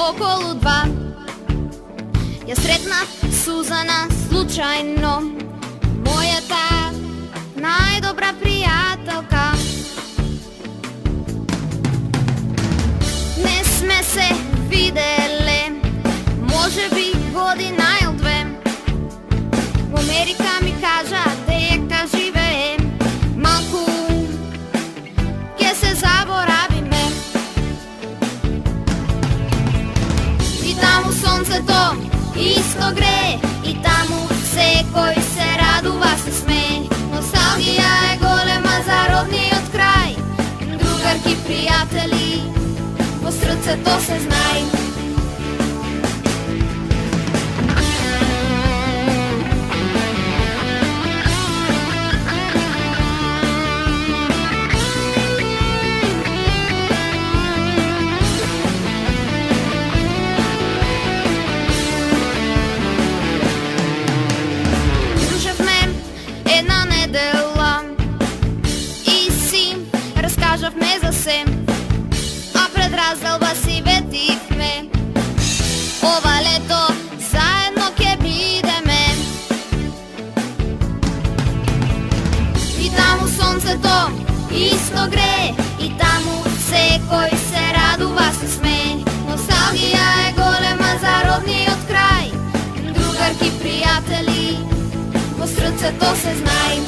около 2. Я сретна Сузана случайно, моята најдобра пријателка. Не сме се виделе, може би година или 2. Во Америка ми кажа дека живее, малку ке се заборавиме. И таму сонцето исто грее, и таму секој се радува, се смее. Носталгија е голема за родниот крај, другарки, пријатели, во срцето се знај. Разкажавме за се, а пред разделба си ветивме, ова лето заедно ке бидеме. И таму сонцето исто грее, и таму секој се радува, се смее. Носталгија е голема за родниот крај, другарки, пријатели, во срцето се знај.